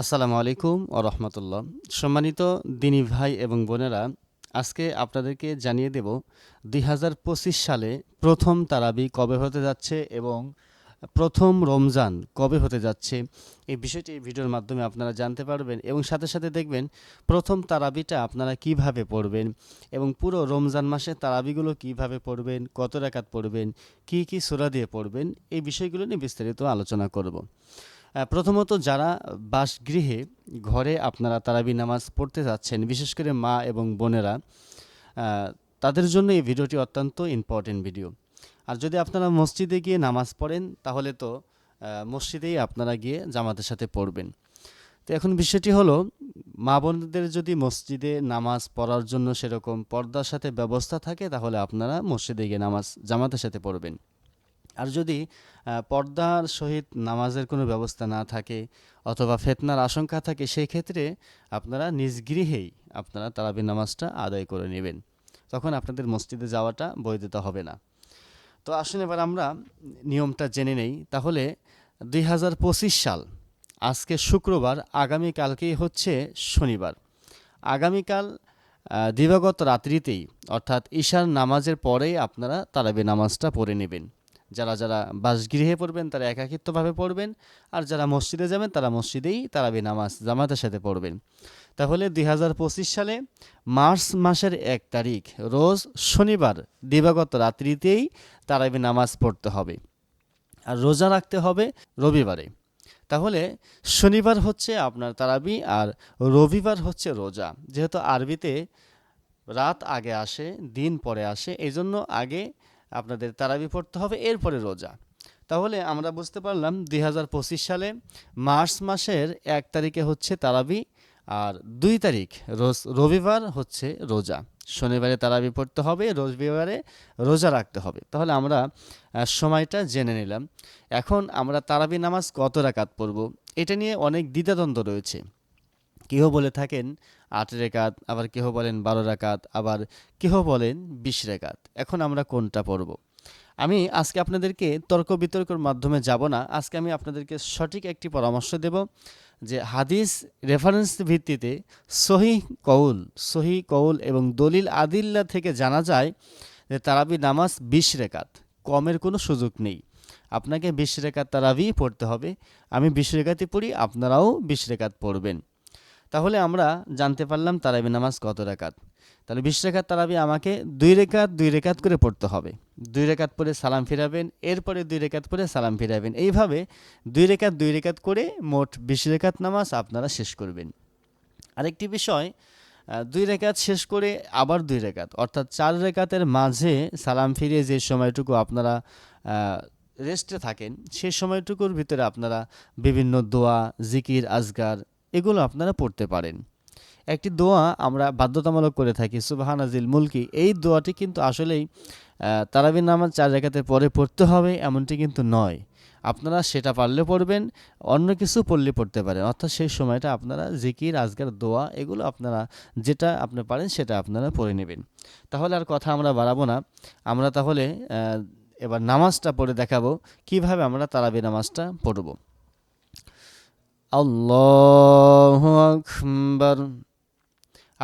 আসসালামু আলাইকুম ও রহমতুল্লাহ। সম্মানিত দিনী ভাই এবং বোনেরা, আজকে আপনাদেরকে জানিয়ে দেব ২০২৫ সালে প্রথম তারাবি কবে হতে যাচ্ছে এবং প্রথম রমজান কবে হতে যাচ্ছে। এই বিষয়টি এই ভিডিওর মাধ্যমে আপনারা জানতে পারবেন এবং সাথে সাথে দেখবেন প্রথম তারাবিটা আপনারা কিভাবে পড়বেন এবং পুরো রমজান মাসে তারাবিগুলো কিভাবে পড়বেন, কত রাকাত পড়বেন, কি কি সূরা দিয়ে পড়বেন, এই বিষয়গুলো নিয়ে বিস্তারিত আলোচনা করব। প্রথমত যারা বাসগৃহে ঘরে আপনারা তারাবি নামাজ পড়তে যাচ্ছেন, বিশেষ করে মা এবং বোনেরা, তাদের জন্য এই ভিডিওটি অত্যন্ত ইম্পর্টেন্ট ভিডিও। আর যদি আপনারা মসজিদে গিয়ে নামাজ পড়েন তাহলে তো মসজিদেই আপনারা গিয়ে জামাতের সাথে পড়বেন। তো এখন বিষয়টি হলো, মা বোনদের যদি মসজিদে নামাজ পড়ার জন্য সেরকম পর্দার সাথে ব্যবস্থা থাকে তাহলে আপনারা মসজিদে গিয়ে নামাজ জামাতের সাথে পড়বেন। আর যদি পর্দার সহিত নামাজের কোনো ব্যবস্থা না থাকে অথবা ফিতনার আশঙ্কা থাকে, সেই ক্ষেত্রে আপনারা নিজ গৃহেই আপনারা তারাবি নামাজটা আদায় করে নেবেন। তখন আপনাদের মসজিদে যাওয়াটা বৈধতা হবে না। তো আসুন এবার আমরা নিয়মটা জেনে নেই। তাহলে ২০২৫ সাল, আজকে শুক্রবার, আগামীকালকেই হচ্ছে শনিবার। আগামীকাল দিবাগত রাত্রিতেই অর্থাৎ ঈশার নামাজের পরেই আপনারা তারাবি নামাজটা পড়ে নেবেন। যারা যারা বাসগৃহে পড়বেন তারা একাকিত্বভাবে পড়বেন, আর যারা মসজিদে যাবেন তারা মসজিদেই তারাবি নামাজ জামাতের সাথে পড়বেন। তাহলে ২০২৫ সালে মার্চ মাসের ১ তারিখ রোজ শনিবার দিবাগত রাত্রিতেই তারাবি নামাজ পড়তে হবে, আর রোজা রাখতে হবে রবিবারে। তাহলে শনিবার হচ্ছে আপনার তারাবি আর রবিবার হচ্ছে রোজা। যেহেতু আরবিতে রাত আগে আসে, দিন পরে আসে, এই জন্য আগে আপনাদের তারাবি পড়তে হবে, এরপরে রোজা। তাহলে আমরা বুঝতে পারলাম ২০২৫ সালে মার্চ মাসের ১ তারিখে হচ্ছে তারাবি, আর ২ তারিখ রবিবার হচ্ছে রোজা। শনিবারে তারাবি পড়তে হবে, রবিবারে রোজা রাখতে হবে। তাহলে আমরা সময়টা জেনে নিলাম। এখন আমরা তারাবি নামাজ কত রাকাত পড়ব, এটা নিয়ে অনেক দ্বিধাদ্বন্দ্ব রয়েছে। কেহ বলে থাকেন ৮ রেকাত, আবার কেহ বলেন ১২ রাকাত, আবার কেহ বলেন ২০ রেকাত। এখন আমরা কোনটা পড়ব? আমি আজকে আপনাদেরকে তর্ক বিতর্কের মাধ্যমে যাব না। আজকে আমি আপনাদেরকে সঠিক একটি পরামর্শ দেব যে হাদিস রেফারেন্স ভিত্তিতে সহি কৌল এবং দলিল আদিল্লা থেকে জানা যায় যে তারাবি নামাজ ২০ রেকাত, কমের কোনো সুযোগ নেই। আপনাকে ২০ রেকাত তারাবি পড়তে হবে। আমি ২০ রেকাতই পড়ি, আপনারাও ২০ রেকাত পড়বেন। তাহলে আমরা জানতে পারলাম তারাবি নামাজ কত রাকাত। তাহলে ২০ রেকাত তারাবি আমাকে ২ রেকাত করে পড়তে হবে। ২ রেকাত পরে সালাম ফিরাবেন, এরপরে ২ রেকাত পরে সালাম ফিরাবেন। এইভাবে ২ রেকাত করে মোট ২০ রেকাত নামাজ আপনারা শেষ করবেন। আরেকটি বিষয়, ২ রেকাত শেষ করে আবার ২ রেকাত অর্থাৎ ৪ রেকাতের মাঝে সালাম ফিরিয়ে যে সময়টুকু আপনারা রেস্টে থাকেন, সেই সময়টুকুর ভিতরে আপনারা বিভিন্ন দোয়া, জিকির, আজগার এগুলো আপনারা পড়তে পারেন। একটি দোয়া আমরা বাধ্যতামূলক করে থাকি, সুবহানাজিল মুলকি। এই দোয়াটি কিন্তু আসলেই তারাবি নামাজ ৪ রাকাতের পরে পড়তে হবে এমনটি কিন্তু নয়। আপনারা সেটা পারলে পড়বেন, অন্য কিছু পড়লে পড়তে পারেন। অর্থাৎ সেই সময়টা আপনারা জিকির, আজগার, দোয়া এগুলো আপনারা যেটা আপনি পারেন সেটা আপনারা পড়ে নেবেন। তাহলে আর কথা আমরা বাড়াবো না। আমরা তাহলে এবার নামাজটা পড়ে দেখাবো কিভাবে আমরা তারাবি নামাজটা পড়ব। আল্লাহু আকবার।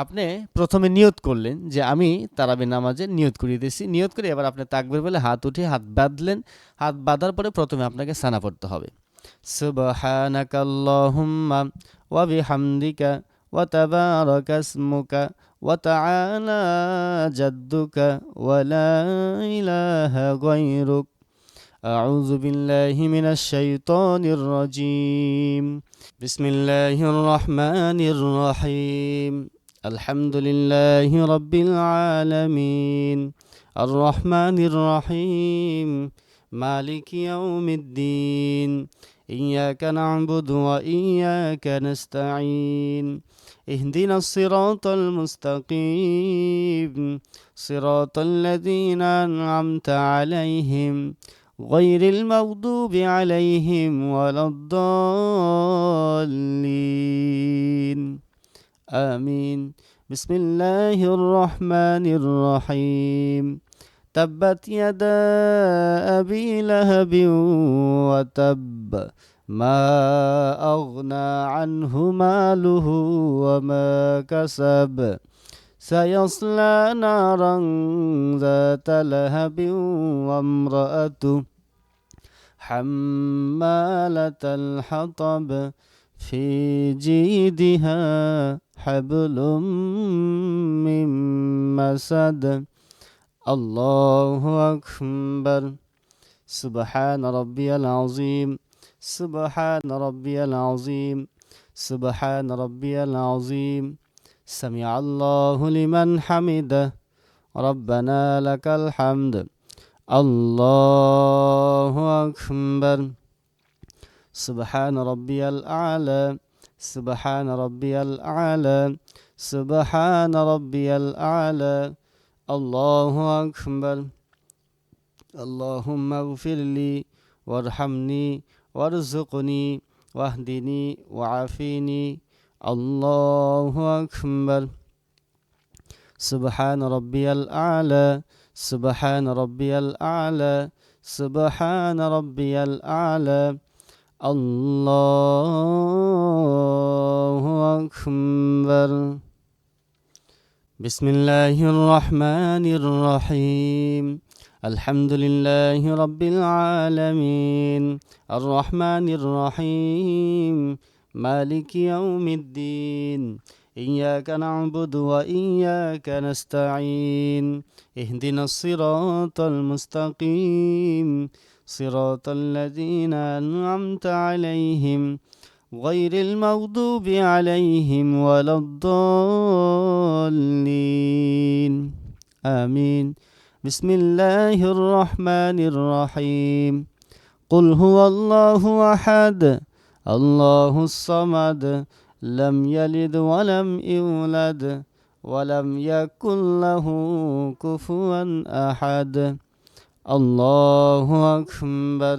আপনি প্রথমে নিয়ত করলেন যে আমি তারাবি নামাজে নিয়ত করিয়ে দিয়েছি। নিয়ত করে এবার আপনি তাকবীর বলে হাত উঠিয়ে হাত বাঁধলেন। হাত বাঁধার পরে প্রথমে আপনাকে সানা পড়তে হবে, সুবহানাকাল্লাহুম্মা ওয়া বিহামদিকা ওয়া তাবারাকা ইসমুকা ওয়া তাআলা জাদ্দুকা ওয়া লা ইলাহা গায়রুক, আউযু বিল্লাহি মিনাশ শাইতানির রাজীম, বিসমিল্লাহির রহমানির রহিম, আলহামদুলিল্লাহি রাব্বিল আলামিন, আর রহমানির রহিম, মালিকি ইয়াউমিদ্দিন, ইয়াকা না'বুদু ওয়া ইয়াকা নাস্তাঈন, ইহদিনাস সিরাতাল মুস্তাকিম, সিরাতাল লাযীনা আন'আমতা আলাইহিম গায়রিল মাগদুবি আলাইহিম ওয়ালাদ-দাল্লিন। আমিন। বিসমিল্লাহির রহমানির রহিম। তাব্বাত ইয়াদা আবি লাহাবিন ওয়া তাব ما أغنى عنه ماله وما كسب سيصلى نارا ذات لهب وامرأته حمالة الحطب في جيدها حبل من مسد الله أكبر سبحان ربي العظيم سبحان ربي العظيم سبحان ربي العظيم سمع الله لمن حمده ربنا لك الحمد الله أكبر سبحان ربي الأعلى سبحان ربي الأعلى سبحان ربي الأعلى الله أكبر اللهم اغفر لي وارحمني وارزقني واهدني وعافيني الله أكبر سبحان ربي الأعلى سبحان ربي الأعلى سبحان ربي الأعلى الله أكبر بسم الله الرحمن الرحيم الحمد لله رب العالمين الرحمن الرحيم مالك يوم الدين إياك نعبد وإياك نستعين اهدنا الصراط المستقيم صراط الذين أنعمت عليهم غير المغضوب عليهم ولا الضالين آمين بسم الله الرحمن الرحيم قل هو الله أحد الله الصمد لم يلد ولم يولد ولم يكن له كفوا أحد الله أكبر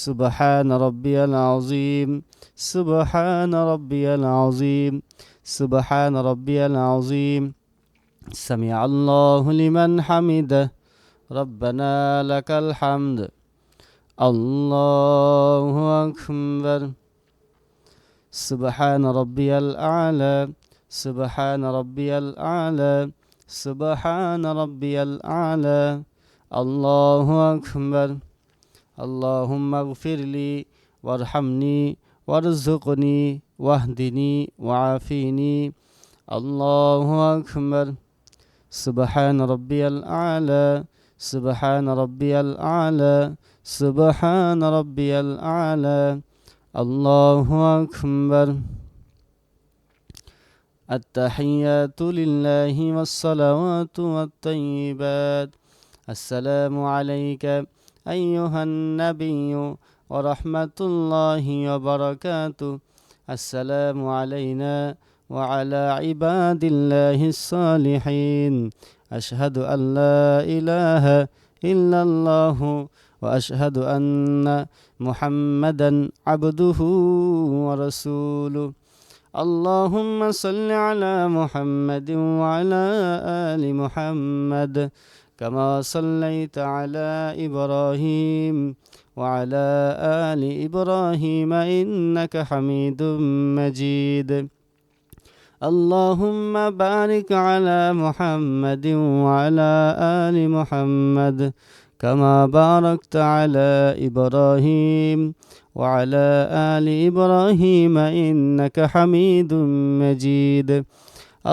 سبحان ربي العظيم سبحان ربي العظيم سبحان ربي العظيم سمع الله لمن حمده ربنا لك الحمد الله أكبر سبحان ربي الأعلى سبحان ربي الأعلى سبحان ربي الأعلى الله أكبر اللهم اغفر لي وارحمني وارزقني واهدني وعافيني الله أكبر سبحان ربي الأعلى سبحان ربي الأعلى سبحان ربي الأعلى الله أكبر التحيات لله والصلوات والطيبات السلام عليك أيها النبي ورحمة الله وبركاته السلام علينا وعلى عباد الله الصالحين أشهد أن لا إله إلا الله وأشهد أن محمدا عبده ورسوله اللهم صل على محمد وعلى آل محمد كما صليت على إبراهيم وعلى آل إبراهيم إنك حميد مجيد اللهم بارك على محمد وعلى آل محمد كما باركت على إبراهيم وعلى آل إبراهيم إنك حميد مجيد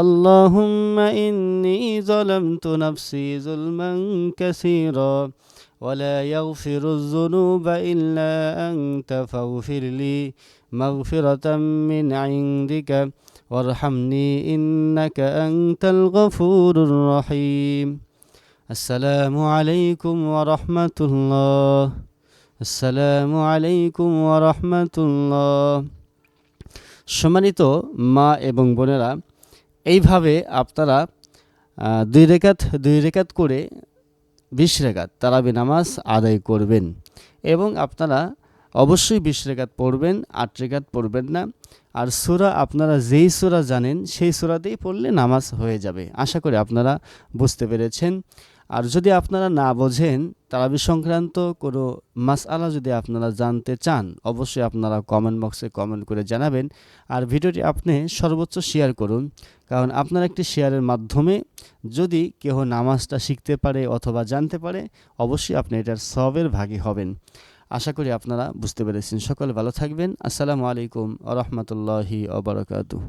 اللهم إني ظلمت نفسي ظلما كثيرا ولا يغفر الذنوب إلا أنت فاغفر لي مغفرة من عندك وارحمني إنك أنت الغفور الرحيم السلام عليكم ورحمة الله আসসালামু আলাইকুম ওয়া রাহমাতুল্লাহ। সম্মানিত মা এবং বোনেরা, এইভাবে আপনারা দুই রেকাত করে 20 রেকাত তারাবি নামাজ আদায় করবেন এবং আপনারা অবশ্যই 20 রেকাত পড়বেন, 8 রেকাত পড়বেন না। আর সূরা আপনারা যেই সূরা জানেন সেই সূরাতেই পড়লে নামাজ হয়ে যাবে। আশা করি আপনারা বুঝতে পেরেছেন। আর যদি আপনারা না বোঝেন তারাবি সংক্রান্ত কোনো মাসআলা যদি আপনারা জানতে চান, অবশ্যই আপনারা কমেন্ট বক্সে কমেন্ট করে জানাবেন। আর ভিডিওটি আপনি সর্বোচ্চ শেয়ার করুন, কারণ আপনার একটি শেয়ারের মাধ্যমে যদি কেউ নামাজটা শিখতে পারে অথবা জানতে পারে, অবশ্যই আপনি এটার সওয়াবের ভাগী হবেন। আশা করি আপনারা বুঝতে পেরেছেন। সকলে ভালো থাকবেন। আসসালামু আলাইকুম ওয়া রাহমাতুল্লাহি ওয়া বারাকাতুহু।